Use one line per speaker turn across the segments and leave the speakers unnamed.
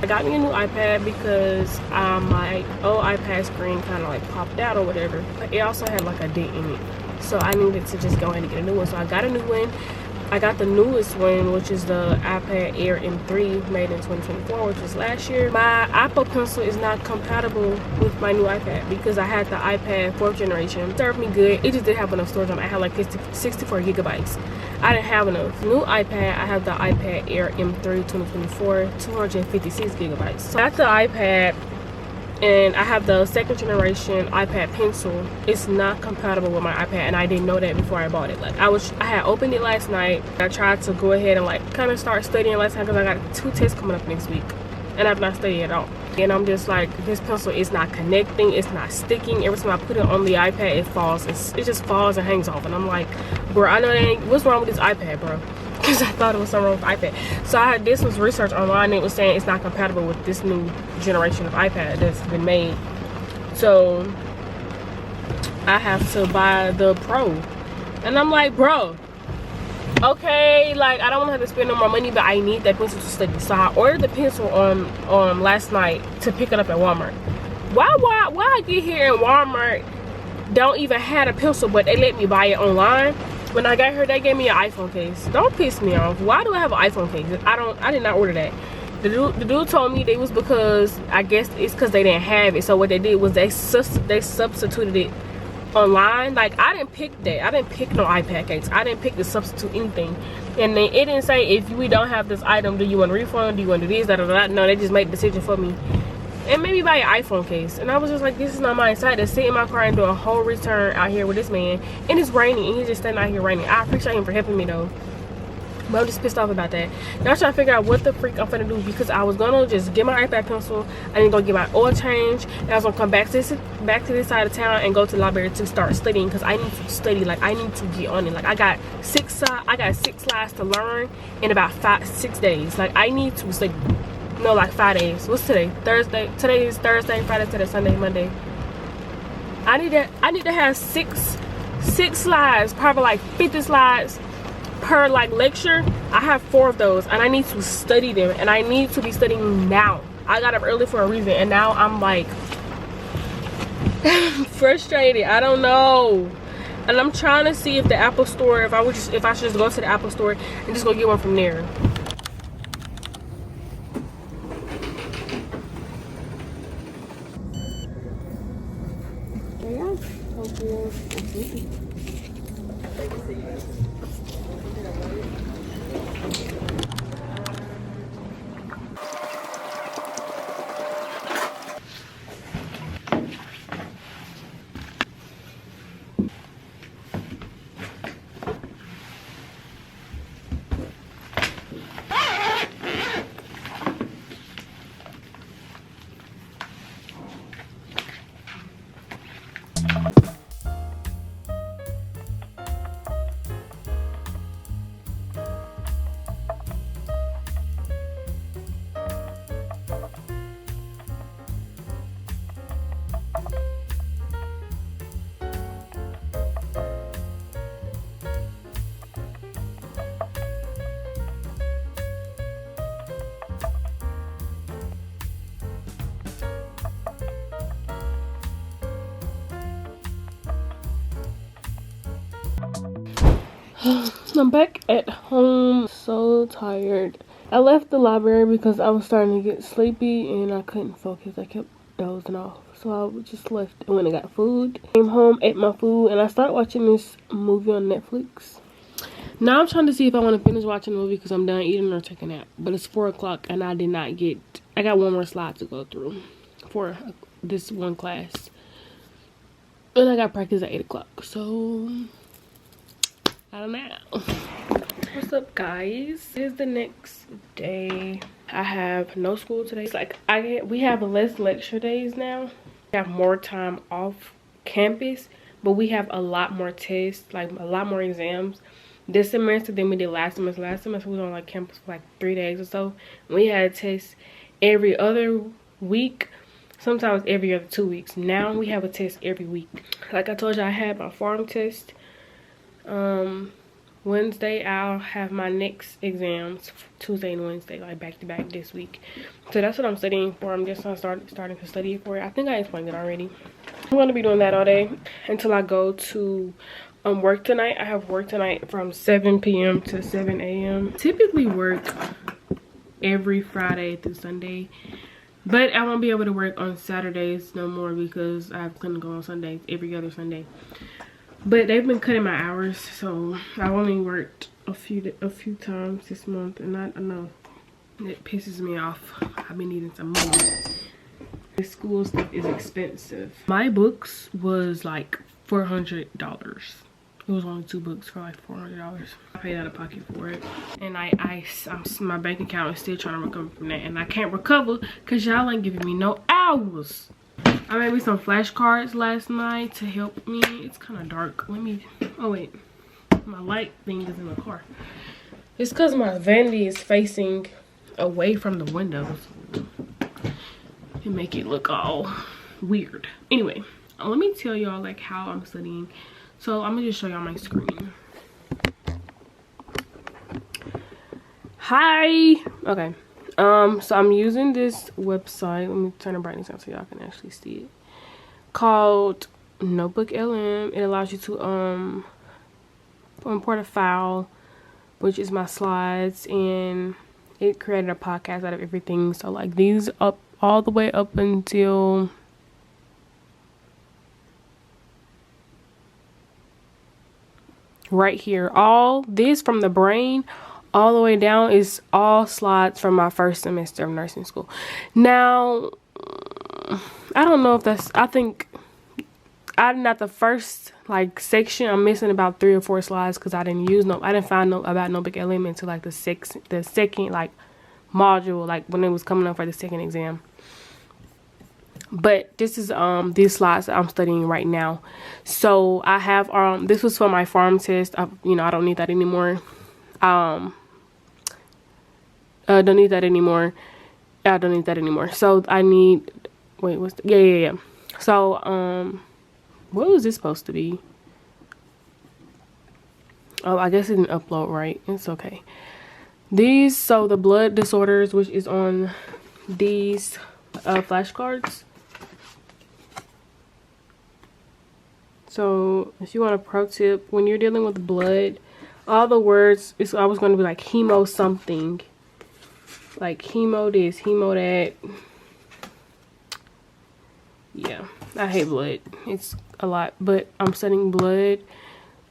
I got me a new iPad because my old iPad screen kind of like popped out or whatever, but it also had like a dent in it, so I needed to just go ahead and get a new one. So I got a new one. I got the newest one, which is the iPad Air M3, made in 2024, which was last year. My Apple Pencil is not compatible with my new iPad because I had the iPad 4th generation. It served me good. It just didn't have enough storage on it. I had like 64 gigabytes. I didn't have enough. New iPad, I have the iPad Air M3 2024, 256 gigabytes. So I got the iPad, and I have the 2nd generation iPad Pencil. It's not compatible with my iPad, and I didn't know that before I bought it. Like I had opened it last night. I tried to go ahead and like kind of start studying last night because I got 2 tests coming up next week, and I've not studied at all. And I'm just like, this pencil is not connecting, it's not sticking. Every time I put it on the iPad, it falls. It just falls and hangs off, and I'm like, bro, I know that ain't, what's wrong with this iPad, bro? Because I thought it was something wrong with the iPad. So I did some research online, and it was saying it's not compatible with this new generation of iPad that's been made. So I have to buy the Pro, and I'm like, bro, okay, like I don't want to have to spend no more money, but I need that pencil to study. So I ordered the pencil on last night to pick it up at Walmart. Why I get here in Walmart don't even have a pencil, but they let me buy it online? When I got here, they gave me an iPhone case. Don't piss me off. Why do I have an iPhone case? I did not order that. The dude told me it was because, I guess it's because they didn't have it. So what they did was they substituted it online. Like, I didn't pick that. I didn't pick no iPad case. I didn't pick to substitute anything. And then it didn't say, if we don't have this item, do you want a refund? Do you want to do this? Da, da, da. No, they just made the decision for me. And maybe buy an iPhone case. And I was just like, this is not my side to sit in my car and do a whole return out here with this man. And it's raining, and he's just standing out here raining. I appreciate him for helping me though, but I'm just pissed off about that. Now I'm trying to figure out what the freak I'm finna do, because I was gonna just get my iPad pencil, I need to go get my oil change, and I was gonna come back to this side of town and go to the library to start studying, because I need to study. Like, I need to get on it. Like, I got 6 slides to learn in about 6 days. Like, I need to study. No, like 5 days. What's today? Thursday. Today is Thursday, Friday, Saturday, Sunday, Monday. I need to have six slides, probably like 50 slides per like lecture. I have 4 of those, and I need to study them, and I need to be studying now. I got up early for a reason, and now I'm like frustrated. I don't know. And I'm trying to see if the Apple store, if I should just go to the Apple store and just go get one from there. I'm back at home, so tired. I left the library because I was starting to get sleepy and I couldn't focus. I kept dozing off, so I just left and went and got food. Came home, ate my food, and I started watching this movie on Netflix. Now I'm trying to see if I want to finish watching the movie because I'm done eating or taking a nap. But it's 4 o'clock and I got one more slide to go through for this one class. And I got practice at 8 o'clock, so I don't know. What's up, guys? It is the next day. I have no school today. It's like we have less lecture days now. We have more time off campus, but we have a lot more tests, like a lot more exams this semester than we did last semester. Last semester we was on like campus for like 3 days or so. We had tests every other week, sometimes every other 2 weeks. Now we have a test every week. Like I told you, I had my farm test Wednesday I'll have my next exams, Tuesday and Wednesday, like back to back this week. So that's what I'm studying for. I'm just starting to study for it. I think I explained it already. I'm going to be doing that all day until I go to work tonight. I have work tonight from 7 p.m. to 7 a.m. Typically work every Friday through Sunday, but I won't be able to work on Saturdays no more because I couldn't go on Sundays, every other Sunday. But they've been cutting my hours, so I've only worked a few times this month, and I know it pisses me off. I've been needing some money. This school stuff is expensive. My books was like $400. It was only 2 books for like $400. I paid out of pocket for it, and my bank account is still trying to recover from that, and I can't recover because y'all ain't giving me no hours. I made me some flashcards last night to help me. It's kind of dark. Let me, oh wait, my light thing is in the car. It's because my vanity is facing away from the windows. It make it look all weird. Anyway, let me tell y'all like how I'm studying. So I'm gonna just show y'all my screen. Hi. Okay. So I'm using this website. Let me turn the brightness on so y'all can actually see it. Called Notebook LM. It allows you to import a file, which is my slides, and it created a podcast out of everything. So like these up all the way up until right here. All this from the brain all the way down is all slides from my first semester of nursing school. Now, I don't know if that's, I think I'm not the first like section. I'm missing about 3 or 4 slides because I didn't find about Notebook LM until like the second like module, like when it was coming up for the second exam. But this is these slides that I'm studying right now. So I have this was for my pharm test. I don't need that anymore. Don't need that anymore. I don't need that anymore. So I need, wait, what's the, yeah. So what was this supposed to be? Oh, I guess it didn't upload right. It's okay. These, so the blood disorders, which is on these flashcards. So if you want a pro tip, when you're dealing with blood, all the words, it's always going to be like hemo something. Like hemo this, hemo that. Yeah, I hate blood. It's a lot, but I'm studying blood.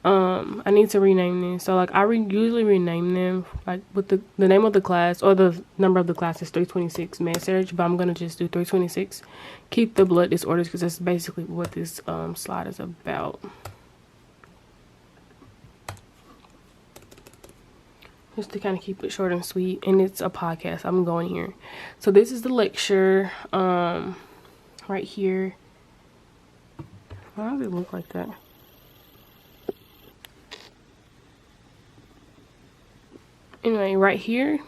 I need to rename them. So like I usually rename them like with the name of the class, or the number of the class is 326 med surg, but I'm gonna just do 326. Keep the blood disorders because that's basically what this slide is about. Just to kind of keep it short and sweet, and it's a podcast. I'm going here. So this is the lecture right here. Why does it look like that? Anyway, right here.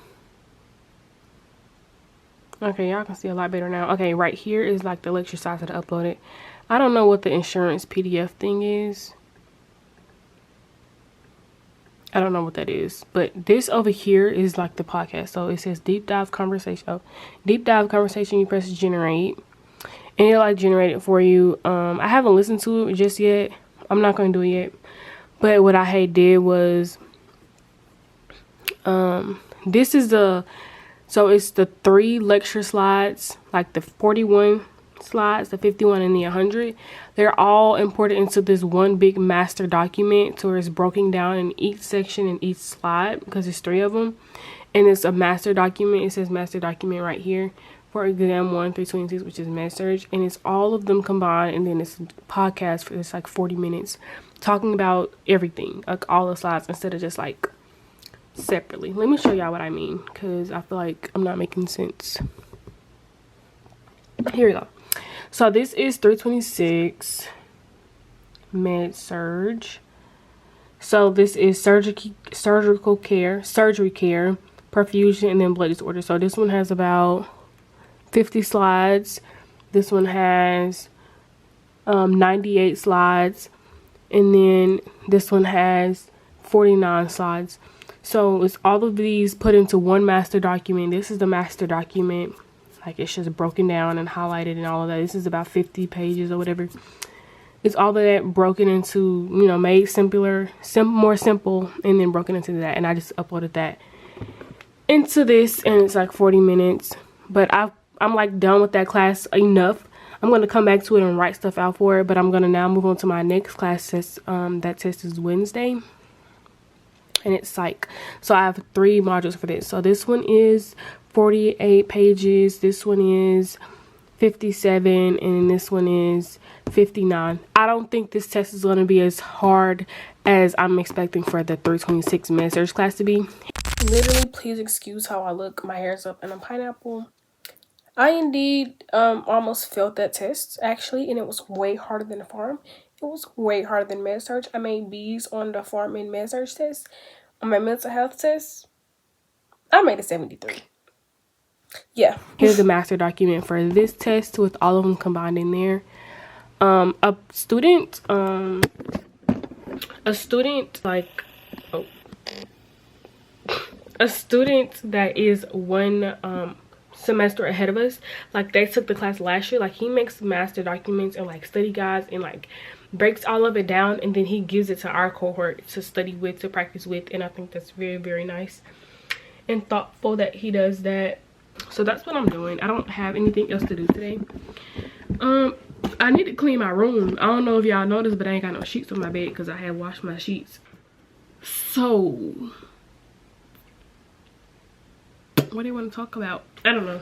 Okay, y'all can see a lot better now. Okay, right here is like the lecture slides that I uploaded. I don't know what the insurance PDF thing is. I don't know what that is, but this over here is like the podcast. So it says deep dive conversation. Oh, deep dive conversation. You press generate, and it'll like generate it for you. I haven't listened to it just yet. I'm not gonna do it yet. But what I did was, this is so it's the 3 lecture slides, like the 41 slides, the 51 and the 100. They're all imported into this one big master document, so it's broken down in each section in each slide because there's 3 of them, and it's a master document. It says master document right here for exam 1 326, which is med surg, and it's all of them combined, and then it's a podcast for it's like 40 minutes talking about everything, like all the slides, instead of just like separately. Let me show y'all what I mean, because I feel like I'm not making sense. Here we go. So this is 326 med surg. So this is surgery care, perfusion, and then blood disorder. So this one has about 50 slides. This one has 98 slides, and then this one has 49 slides. So it's all of these put into one master document. This is the master document. Like, it's just broken down and highlighted and all of that. This is about 50 pages or whatever. It's all of that broken into, you know, made simpler, more simple, and then broken into that. And I just uploaded that into this, and it's like 40 minutes. But I'm like done with that class enough. I'm going to come back to it and write stuff out for it. But I'm going to now move on to my next class test. That test is Wednesday. And it's psych. So I have 3 modules for this. So this one is 48 pages. This one is 57. And this one is 59. I don't think this test is going to be as hard as I'm expecting for the 326 med-surg class to be. Literally, please excuse how I look. My hair's up and a pineapple. I indeed almost failed that test, actually, and it was way harder than the farm. It was way harder than med-surg. I made B's on the farm and med-surg test. On my mental health test, I made a 73. Yeah. Here's the master document for this test with all of them combined in there. A student that is one semester ahead of us, like, they took the class last year. Like, he makes master documents and like study guides and like breaks all of it down, and then he gives it to our cohort to study with, to practice with. And I think that's very, very nice and thoughtful that he does that. So that's what I'm doing. I don't have anything else to do today. I need to clean my room. I don't know if y'all noticed, but I ain't got no sheets on my bed because I had washed my sheets. So what do you want to talk about? I don't know.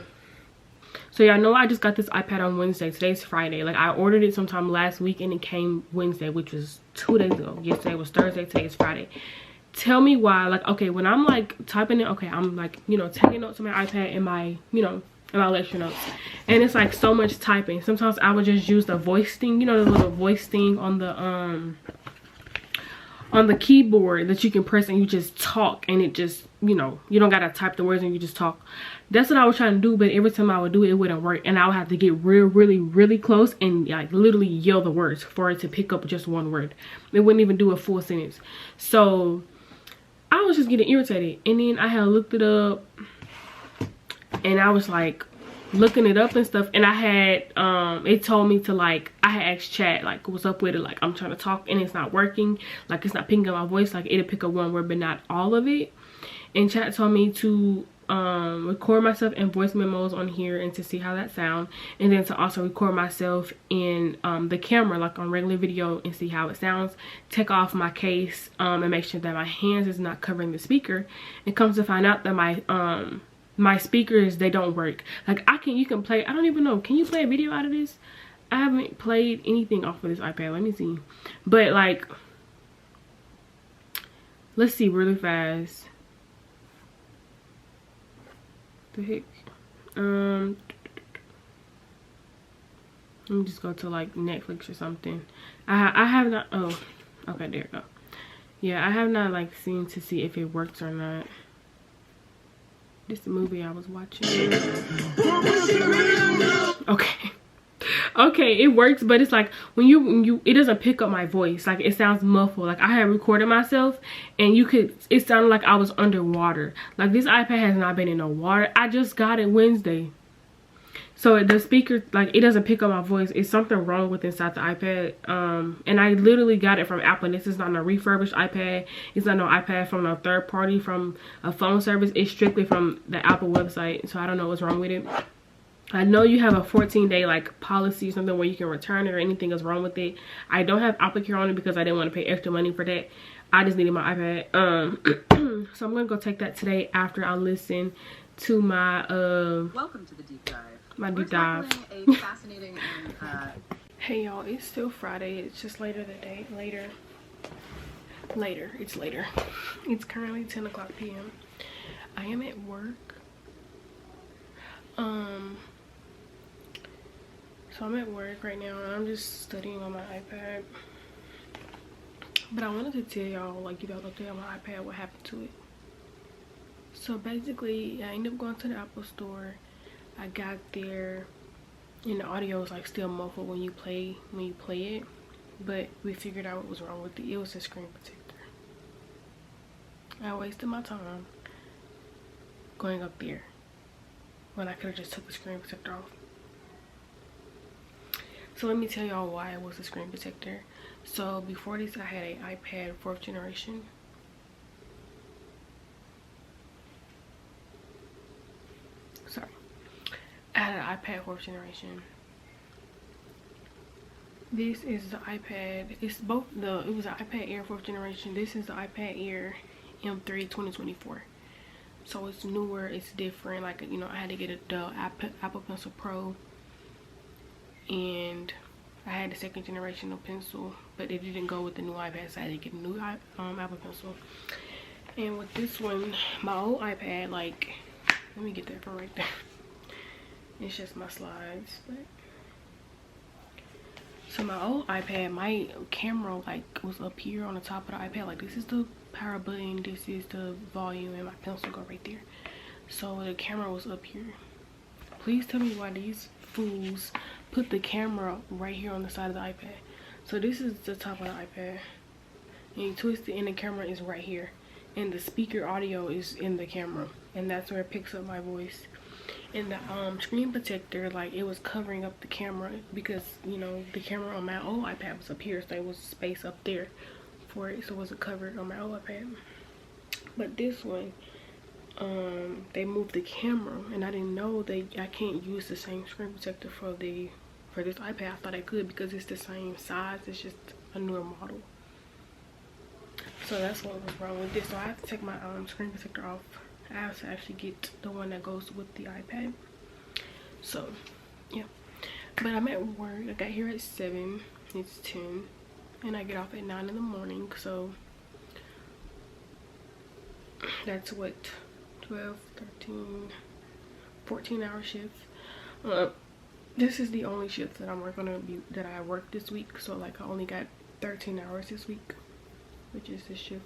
So y'all know I just got this iPad on Wednesday. Today's Friday. Like, I ordered it sometime last week and it came Wednesday, which was 2 days ago. Yesterday was Thursday, today is Friday. Tell me why. Like, okay, when I'm like typing it, okay, I'm like, you know, taking notes on my iPad and my, you know, and my lecture notes, and it's like so much typing. Sometimes I would just use the voice thing, you know, the little voice thing on the keyboard that you can press, and you just talk, and it just, you know, you don't gotta type the words and you just talk. That's what I was trying to do, but every time I would do it, it wouldn't work, and I would have to get really close and like literally yell the words for it to pick up just one word. It wouldn't even do a full sentence. So I was just getting irritated, and then I had looked it up, and I was like looking it up and stuff, and I had it told me to, like, I had asked chat, like, what's up with it, like, I'm trying to talk and it's not working, like, it's not picking up my voice, like, it'll pick up one word but not all of it. And chat told me to record myself in voice memos on here and to see how that sound, and then to also record myself in the camera, like on regular video, and see how it sounds. Take off my case and make sure that my hands is not covering the speaker. It comes to find out that my speakers, they don't work. Like, you can play, I don't even know, can you play a video out of this? I haven't played anything off of this iPad. Let me see. But like, let's see really fast. The heck? Let me just go to like Netflix or something. I have not, oh, okay, there you go. Yeah, I have not like seen to see if it works or not. This is the movie I was watching. Okay. Okay, it works, but it's like when you it doesn't pick up my voice. Like, it sounds muffled. Like, I had recorded myself and it sounded like I was underwater. Like, this iPad has not been in no water. I just got it Wednesday. So the speaker, like, it doesn't pick up my voice. It's something wrong with inside the iPad. And I literally got it from Apple. This is not a refurbished iPad. It's not no iPad from a third party, from a phone service. It's strictly from the Apple website. So I don't know what's wrong with it. I know you have a 14-day like policy or something where you can return it or anything is wrong with it. I don't have Apple Care on it because I didn't want to pay extra money for that. I just needed my iPad. So I'm gonna go take that today after I listen to my
welcome to the deep dive.
My deep dive.
A fascinating and,
Hey y'all, it's still Friday. It's just later. It's later. It's currently 10 o'clock p.m. I am at work. So I'm at work right now and I'm just studying on my iPad. But I wanted to tell y'all, like, you know, the thing on my iPad, what happened to it. So basically, I ended up going to the Apple store. I got there and the audio was like still muffled when you play it. But we figured out what was wrong with it. It was a screen protector. I wasted my time going up there when I could have just took the screen protector off. So let me tell y'all why it was a screen protector. So before this, I had an iPad 4th generation. Sorry. I had an iPad 4th generation. This is the iPad. It's both the, it was an iPad Air 4th generation. This is the iPad Air M3 2024. So it's newer, it's different. Like, you know, I had to get the Apple Pencil Pro, and I had the 2nd generation of pencil, but it didn't go with the new iPad, so I had to get a new Apple Pencil. And with this one, my old iPad, like, let me get that from right there. It's just my slides, but so my old iPad, my camera like was up here on the top of the iPad. Like, this is the power button, this is the volume, and my pencil go right there. So the camera was up here. Please tell me why these fools put the camera right here on the side of the iPad. So this is the top of the iPad, and you twist it and the camera is right here, and the speaker audio is in the camera, and that's where it picks up my voice. And the screen protector, like, it was covering up the camera because, you know, the camera on my old iPad was up here, so there was space up there for it, so it wasn't covered on my old iPad. But this one, they moved the camera, and I didn't know I can't use the same screen protector for this iPad. I thought I could because it's the same size, it's just a newer model. So that's what was wrong with this. So I have to take my screen protector off. I have to actually get the one that goes with the iPad. So yeah, but I'm at work. I got here at 7, it's 10, and I get off at 9 in the morning. So that's what, 12, 13, 14-hour shifts. This is the only shift that that I work this week. So like, I only got 13 hours this week, which is this shift.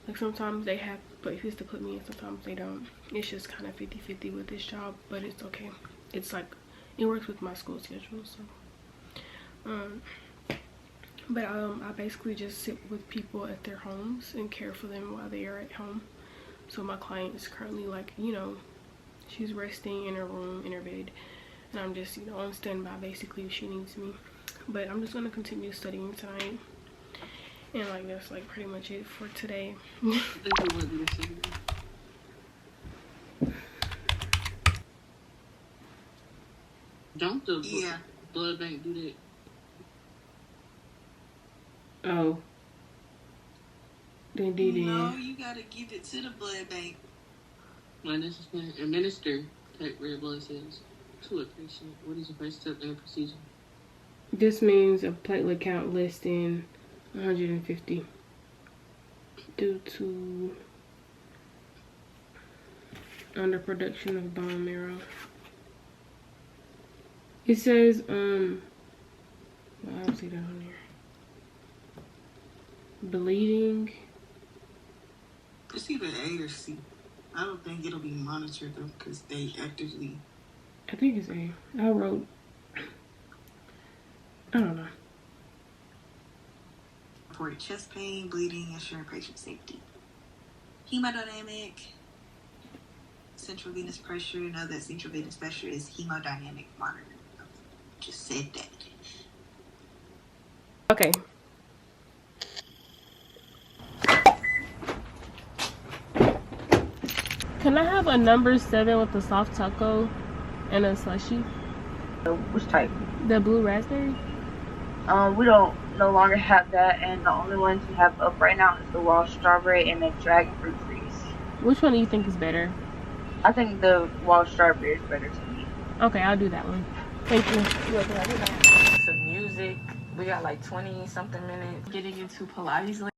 Like, sometimes they have places to put me in, sometimes they don't. It's just kind of 50-50 with this job, but it's okay. It's like, it works with my school schedule. So but I basically just sit with people at their homes and care for them while they are at home. So my client is currently, like, you know, she's resting in her room, in her bed, and I'm just, you know, on standby basically if she needs me. But I'm just gonna continue studying tonight. And like, that's like pretty much it for today.
Don't the blood bank do that?
Oh. They did it.
No, you gotta give it to the blood bank.
Administer type red blood cells to a patient. What is the first step in the procedure?
This means a platelet count less than 150 due to underproduction of bone marrow. It says well, I don't see that on there. Bleeding.
It's either A or C. I don't think it'll be monitored though, because they actively.
I think it's A. I wrote. I don't know.
Reported chest pain, bleeding, ensuring patient safety. Hemodynamic, central venous pressure. Know that central venous pressure is hemodynamic monitoring. Just said that.
Okay. Can I have a number 7 with a soft taco and a slushy?
Which type?
The blue raspberry?
We don't no longer have that, and the only ones we have up right now is the raw strawberry and the dragon fruit freeze.
Which one do you think is better?
I think the raw strawberry is better to me.
Okay, I'll do that one. Thank you.
Some music. We got like 20 something minutes. Getting into Pilates